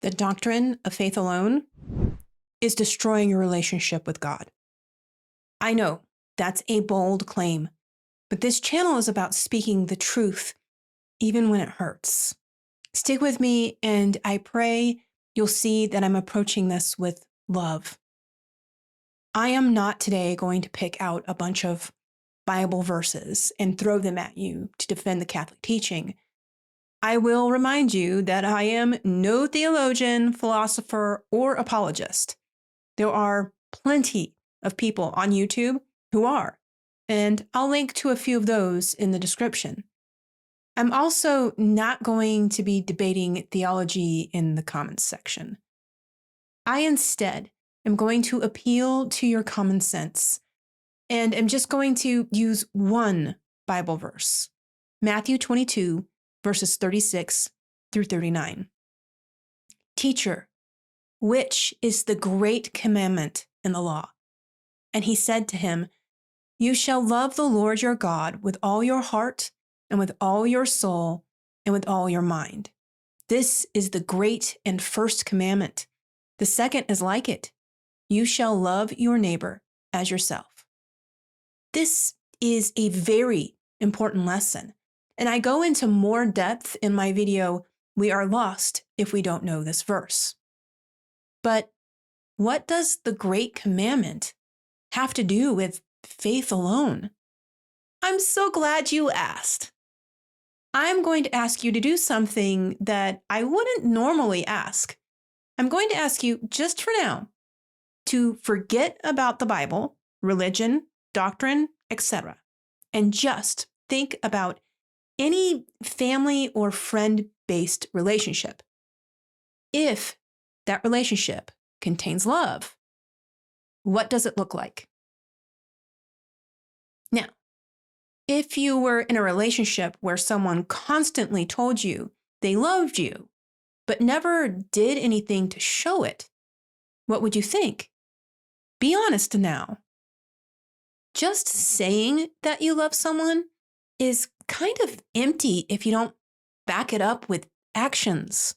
the doctrine of faith alone is destroying your relationship with God. I know that's a bold claim, but this channel is about speaking the truth, even when it hurts. Stick with me, and I pray you'll see that I'm approaching this with love. I am not today going to pick out a bunch of Bible verses and throw them at you to defend the Catholic teaching. I will remind you that I am no theologian, philosopher, or apologist. There are plenty of people on YouTube who are, and I'll link to a few of those in the description. I'm also not going to be debating theology in the comments section. I instead am going to appeal to your common sense, and am just going to use one Bible verse, Matthew 22, verses 36 through 39. Teacher, which is the great commandment in the law? And he said to him, You shall love the Lord your God with all your heart and with all your soul and with all your mind. This is the great and first commandment. The second is like it. You shall love your neighbor as yourself. This is a very important lesson, and I go into more depth in my video, We Are Lost If We Don't Know This Verse. But what does the Great Commandment have to do with faith alone? I'm so glad you asked. I'm going to ask you to do something that I wouldn't normally ask. I'm going to ask you, just for now, to forget about the Bible, religion, doctrine, etc., and just think about any family or friend-based relationship. If that relationship contains love, what does it look like? Now, if you were in a relationship where someone constantly told you they loved you, but never did anything to show it, what would you think? Be honest now. Just saying that you love someone is kind of empty if you don't back it up with actions.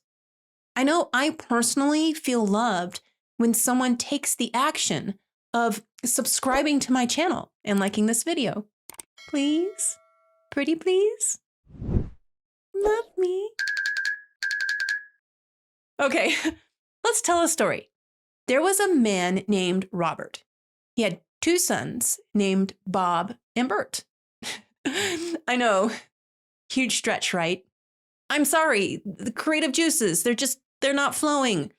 I know I personally feel loved when someone takes the action of subscribing to my channel and liking this video. Please? Pretty please? Love me. Okay, let's tell a story. There was a man named Robert. He had 2 sons named Bob and Bert. I know, huge stretch, right? I'm sorry, the creative juices, they're not flowing.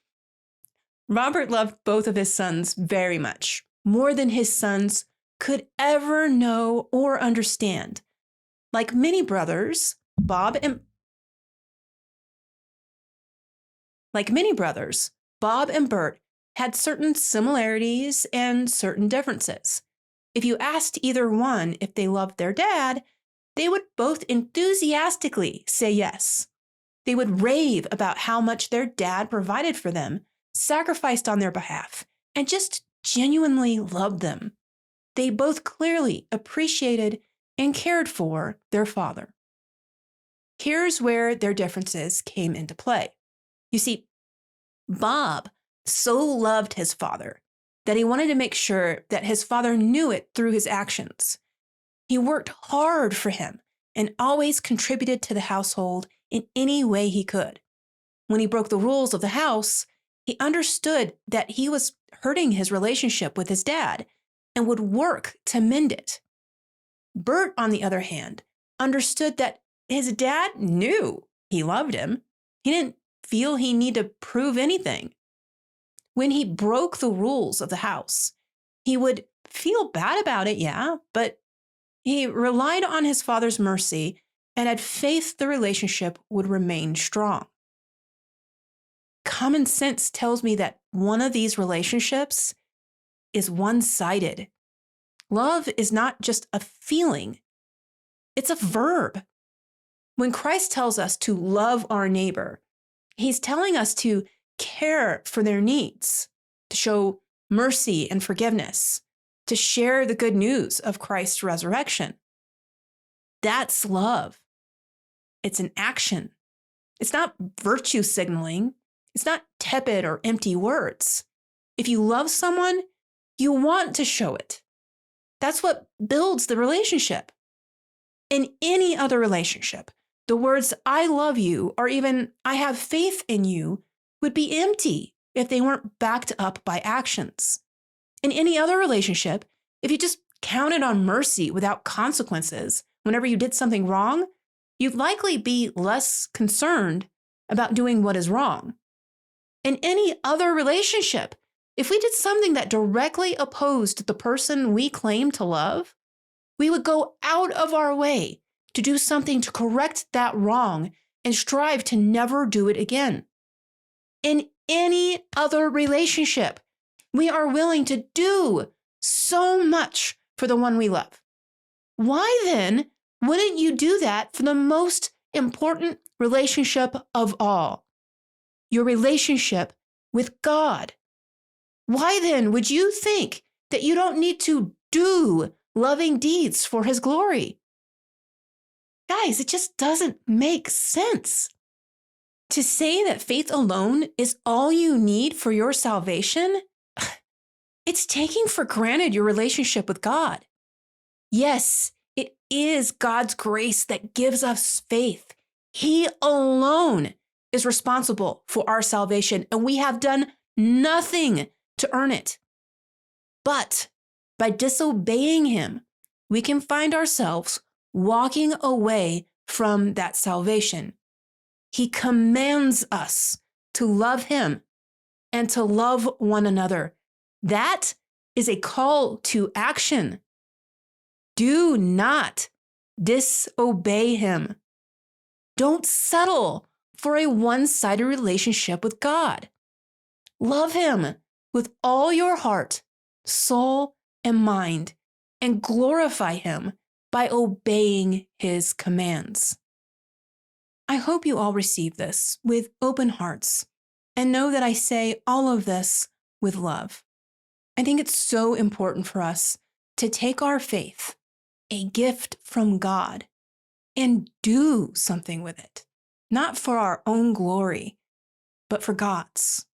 Robert loved both of his sons very much, more than his sons could ever know or understand. Like many brothers, Bob and Bert had certain similarities and certain differences. If you asked either one if they loved their dad, they would both enthusiastically say yes. They would rave about how much their dad provided for them, sacrificed on their behalf, and just genuinely loved them. They both clearly appreciated and cared for their father. Here's where their differences came into play. You see, Bob so loved his father that he wanted to make sure that his father knew it through his actions. He worked hard for him and always contributed to the household in any way he could. When he broke the rules of the house, he understood that he was hurting his relationship with his dad and would work to mend it. Bert, on the other hand, understood that his dad knew he loved him. He didn't feel he needed to prove anything. When he broke the rules of the house, he would feel bad about it, yeah, but he relied on his father's mercy and had faith the relationship would remain strong. Common sense tells me that one of these relationships is one-sided. Love is not just a feeling, it's a verb. When Christ tells us to love our neighbor, he's telling us to care for their needs, to show mercy and forgiveness, to share the good news of Christ's resurrection. That's love. It's an action. It's not virtue signaling. It's not tepid or empty words. If you love someone, you want to show it. That's what builds the relationship. In any other relationship, the words, I love you, or even I have faith in you, would be empty if they weren't backed up by actions. In any other relationship, if you just counted on mercy without consequences whenever you did something wrong, you'd likely be less concerned about doing what is wrong. In any other relationship, if we did something that directly opposed the person we claim to love, we would go out of our way to do something to correct that wrong and strive to never do it again. In any other relationship, we are willing to do so much for the one we love. Why then wouldn't you do that for the most important relationship of all, your relationship with God? Why then would you think that you don't need to do loving deeds for His glory? Guys, it just doesn't make sense. To say that faith alone is all you need for your salvation, it's taking for granted your relationship with God. Yes, it is God's grace that gives us faith. He alone is responsible for our salvation, and we have done nothing to earn it. But by disobeying Him, we can find ourselves walking away from that salvation. He commands us to love Him and to love one another. That is a call to action. Do not disobey Him. Don't settle for a one-sided relationship with God. Love Him with all your heart, soul, and mind, and glorify Him by obeying His commands. I hope you all receive this with open hearts and know that I say all of this with love. I think it's so important for us to take our faith, a gift from God, and do something with it, not for our own glory, but for God's.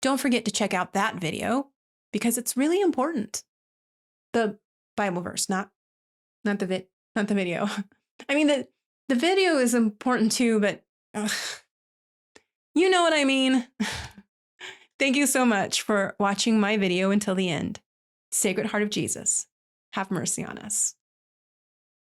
Don't forget to check out that video because it's really important. The Bible verse, not the video. I mean, the video is important too, but you know what I mean. Thank you so much for watching my video until the end. Sacred Heart of Jesus, have mercy on us.